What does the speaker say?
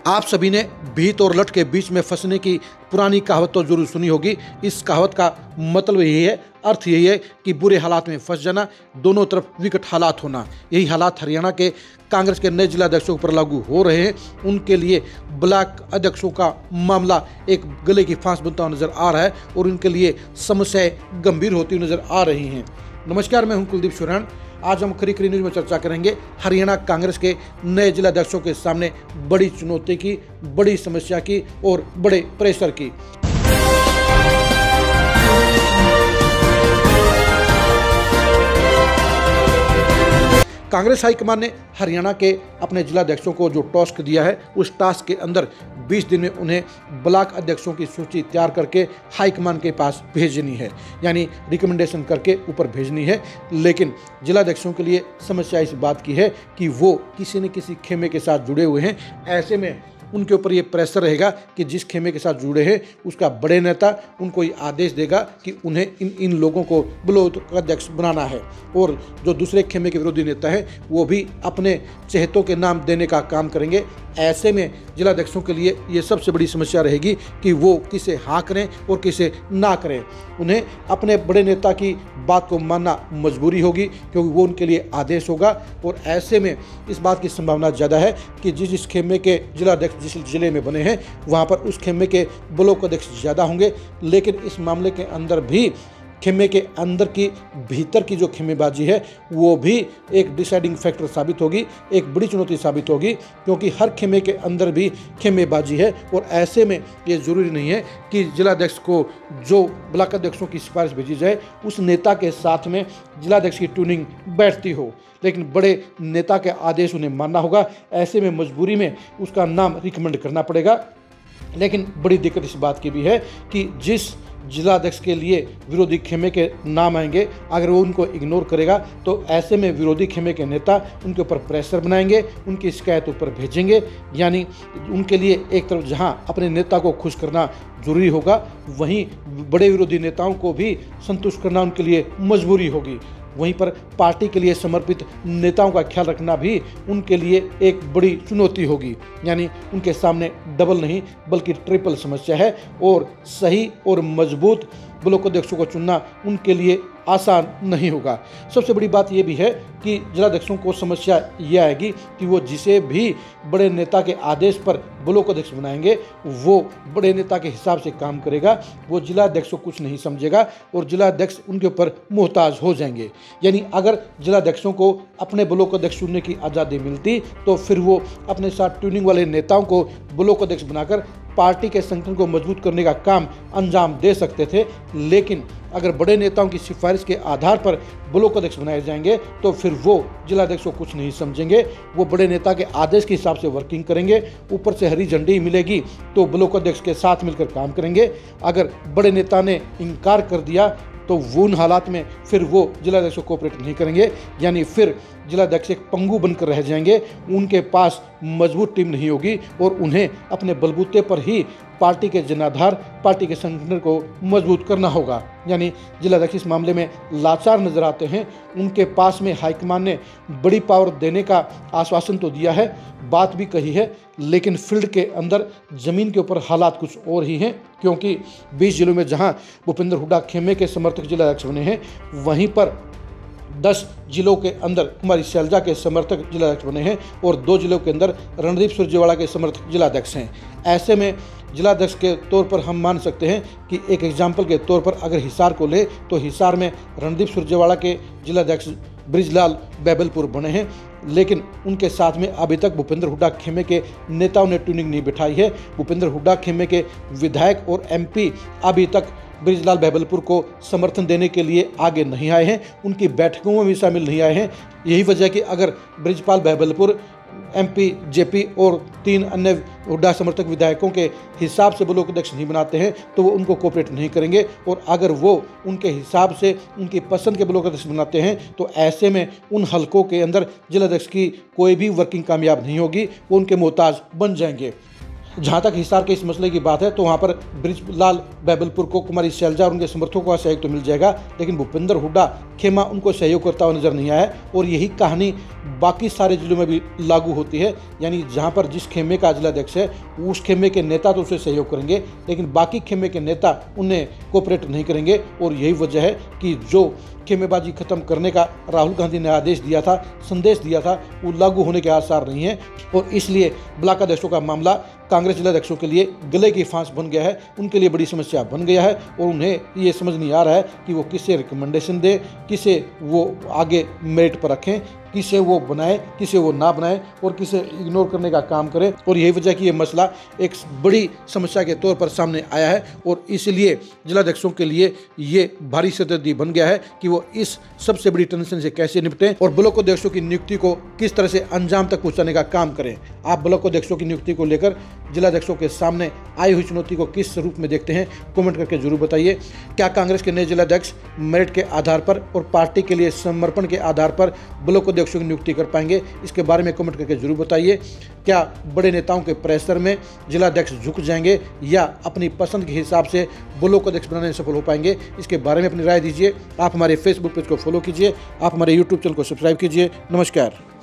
आप सभी ने भीत और लट के बीच में फंसने की पुरानी कहावत तो जरूर सुनी होगी। इस कहावत का मतलब यही है, अर्थ यही है कि बुरे हालात में फंस जाना, दोनों तरफ विकट हालात होना। यही हालात हरियाणा के कांग्रेस के नए जिला अध्यक्षों पर लागू हो रहे हैं। उनके लिए ब्लॉक अध्यक्षों का मामला एक गले की फांस बनता हुआ नजर आ रहा है और उनके लिए समस्याएं गंभीर होती हुई नजर आ रही हैं। नमस्कार, मैं हूं कुलदीप सुरैन। आज हम खरी न्यूज में चर्चा करेंगे हरियाणा कांग्रेस के नए जिला अध्यक्षों के सामने बड़ी चुनौती की, बड़ी समस्या की और बड़े प्रेशर की। कांग्रेस हाईकमान ने हरियाणा के अपने जिला अध्यक्षों को जो टास्क दिया है, उस टास्क के अंदर 20 दिन में उन्हें ब्लॉक अध्यक्षों की सूची तैयार करके हाईकमान के पास भेजनी है, यानी रिकमेंडेशन करके ऊपर भेजनी है। लेकिन जिला अध्यक्षों के लिए समस्या इस बात की है कि वो किसी न किसी खेमे के साथ जुड़े हुए हैं। ऐसे में उनके ऊपर ये प्रेशर रहेगा कि जिस खेमे के साथ जुड़े हैं उसका बड़े नेता उनको ये आदेश देगा कि उन्हें इन लोगों को ब्लॉक अध्यक्ष बनाना है, और जो दूसरे खेमे के विरोधी नेता हैं वो भी अपने चहेतों के नाम देने का काम करेंगे। ऐसे में जिला अध्यक्षों के लिए ये सबसे बड़ी समस्या रहेगी कि वो किसे हाँ करें और किसे ना करें। उन्हें अपने बड़े नेता की बात को मानना मजबूरी होगी, क्योंकि वो उनके लिए आदेश होगा। और ऐसे में इस बात की संभावना ज़्यादा है कि जिस खेमे के जिला अध्यक्ष जिस जिले में बने हैं वहाँ पर उस खेमे के ब्लॉक अध्यक्ष ज़्यादा होंगे। लेकिन इस मामले के अंदर भी खेमे के अंदर की भीतर की जो खेमेबाजी है वो भी एक डिसाइडिंग फैक्टर साबित होगी, एक बड़ी चुनौती साबित होगी, क्योंकि हर खेमे के अंदर भी खेमेबाजी है। और ऐसे में ये ज़रूरी नहीं है कि जिला अध्यक्ष को जो ब्लॉक अध्यक्षों की सिफारिश भेजी जाए उस नेता के साथ में जिला अध्यक्ष की ट्यूनिंग बैठती हो, लेकिन बड़े नेता के आदेश उन्हें मानना होगा। ऐसे में मजबूरी में उसका नाम रिकमेंड करना पड़ेगा। लेकिन बड़ी दिक्कत इस बात की भी है कि जिस जिला अध्यक्ष के लिए विरोधी खेमे के नाम आएंगे, अगर वो उनको इग्नोर करेगा तो ऐसे में विरोधी खेमे के नेता उनके ऊपर प्रेशर बनाएंगे, उनकी शिकायत ऊपर भेजेंगे। यानी उनके लिए एक तरफ जहां अपने नेता को खुश करना जरूरी होगा, वहीं बड़े विरोधी नेताओं को भी संतुष्ट करना उनके लिए मजबूरी होगी। वहीं पर पार्टी के लिए समर्पित नेताओं का ख्याल रखना भी उनके लिए एक बड़ी चुनौती होगी। यानी उनके सामने डबल नहीं बल्कि ट्रिपल समस्या है, और सही और मजबूत ब्लॉक अध्यक्षों को चुनना उनके लिए आसान नहीं होगा। सबसे बड़ी बात यह भी है कि जिला अध्यक्षों को समस्या ये आएगी कि वो जिसे भी बड़े नेता के आदेश पर ब्लॉक अध्यक्ष बनाएंगे वो बड़े नेता के हिसाब से काम करेगा, वो जिला अध्यक्ष को कुछ नहीं समझेगा और जिला अध्यक्ष उनके ऊपर मोहताज हो जाएंगे। यानी अगर जिला अध्यक्षों को अपने ब्लॉक अध्यक्ष चुनने की आज़ादी मिलती तो फिर वो अपने साथ ट्यूनिंग वाले नेताओं को ब्लॉक अध्यक्ष बनाकर पार्टी के संगठन को मजबूत करने का काम अंजाम दे सकते थे। लेकिन अगर बड़े नेताओं की सिफारिश के आधार पर ब्लॉक अध्यक्ष बनाए जाएंगे तो फिर वो जिला अध्यक्ष को कुछ नहीं समझेंगे, वो बड़े नेता के आदेश के हिसाब से वर्किंग करेंगे। ऊपर से हरी झंडी मिलेगी तो ब्लॉक अध्यक्ष के साथ मिलकर काम करेंगे। अगर बड़े नेता ने इनकार कर दिया तो वो उन हालात में फिर वो जिला अध्यक्ष को कोऑपरेट नहीं करेंगे। यानी फिर जिला अध्यक्ष एक पंगु बनकर रह जाएंगे, उनके पास मजबूत टीम नहीं होगी और उन्हें अपने बलबूते पर ही पार्टी के जनाधार, पार्टी के संगठन को मजबूत करना होगा। यानी जिला अध्यक्ष इस मामले में लाचार नजर आते हैं। उनके पास में हाईकमान ने बड़ी पावर देने का आश्वासन तो दिया है, बात भी कही है, लेकिन फील्ड के अंदर ज़मीन के ऊपर हालात कुछ और ही हैं। क्योंकि 20 जिलों में जहां भूपेंद्र हुड्डा खेमे के समर्थक जिला अध्यक्ष बने हैं, वहीं पर 10 जिलों के अंदर कुमारी शैलजा के समर्थक जिला अध्यक्ष बने हैं और 2 जिलों के अंदर रणदीप सुरजेवाला के समर्थक जिला अध्यक्ष हैं। ऐसे में जिला अध्यक्ष के तौर पर हम मान सकते हैं कि एक एग्जाम्पल के तौर पर अगर हिसार को ले तो हिसार में रणदीप सुरजेवाला के जिला अध्यक्ष ब्रिजलाल बैबलपुर बने हैं, लेकिन उनके साथ में अभी तक भूपेंद्र हुड्डा खेमे के नेताओं ने ट्यूनिंग नहीं बिठाई है। भूपेंद्र हुड्डा खेमे के विधायक और MP अभी तक ब्रिजलाल बैबलपुर को समर्थन देने के लिए आगे नहीं आए हैं, उनकी बैठकों में भी शामिल नहीं आए हैं। यही वजह कि अगर ब्रिजपाल बैबलपुर MP JP और 3 अन्य हुड्डा समर्थक विधायकों के हिसाब से ब्लॉक अध्यक्ष नहीं बनाते हैं तो वो उनको कोऑपरेट नहीं करेंगे, और अगर वो उनके हिसाब से उनकी पसंद के ब्लॉक अध्यक्ष बनाते हैं तो ऐसे में उन हलकों के अंदर जिला अध्यक्ष की कोई भी वर्किंग कामयाब नहीं होगी, वो उनके मोहताज बन जाएंगे। जहाँ तक हिसार के इस मसले की बात है तो वहाँ पर ब्रिजलाल बैबलपुर को कुमारी शैलजा और उनके समर्थकों का सहयोग तो मिल जाएगा, लेकिन भूपेंद्र हुड्डा खेमा उनको सहयोग करता हुआ नजर नहीं आया है। और यही कहानी बाकी सारे जिलों में भी लागू होती है, यानी जहां पर जिस खेमे का जिलाध्यक्ष है उस खेमे के नेता तो उसे सहयोग करेंगे, लेकिन बाकी खेमे के नेता उन्हें कोऑपरेट नहीं करेंगे। और यही वजह है कि जो खेमेबाजी खत्म करने का राहुल गांधी ने आदेश दिया था, संदेश दिया था, वो लागू होने के आसार नहीं है। और इसलिए ब्लॉक अध्यक्षों का मामला कांग्रेस जिलाध्यक्षों के लिए गले की फांस बन गया है, उनके लिए बड़ी समस्या बन गया है। और उन्हें ये समझ नहीं आ रहा है कि वो किसे रिकमेंडेशन दे, किसे वो आगे मेरिट पर रखें, किसे वो बनाए, किसे वो ना बनाए और किसे इग्नोर करने का काम करे। और यही वजह कि ये मसला एक बड़ी समस्या के तौर पर सामने आया है। और इसलिए जिलाध्यक्षों के लिए ये भारी सरदर्दी बन गया है कि वो इस सबसे बड़ी टेंशन से कैसे निपटें और ब्लॉक अध्यक्षों की नियुक्ति को किस तरह से अंजाम तक पहुंचाने का काम करें। आप ब्लॉक अध्यक्षों की नियुक्ति को लेकर जिलाध्यक्षों के सामने आई हुई चुनौती को किस रूप में देखते हैं, कमेंट करके जरूर बताइए। क्या कांग्रेस के नए जिलाध्यक्ष मेरिट के आधार पर और पार्टी के लिए समर्पण के आधार पर ब्लॉक अध्यक्षों की नियुक्ति कर पाएंगे? इसके बारे में कमेंट करके जरूर बताइए। क्या बड़े नेताओं के प्रेशर में जिलाध्यक्ष झुक जाएंगे या अपनी पसंद के हिसाब से ब्लॉक अध्यक्ष बनाने में सफल हो पाएंगे? इसके बारे में अपनी राय दीजिए। आप हमारे फेसबुक पेज को फॉलो कीजिए, आप हमारे यूट्यूब चैनल को सब्सक्राइब कीजिए। नमस्कार।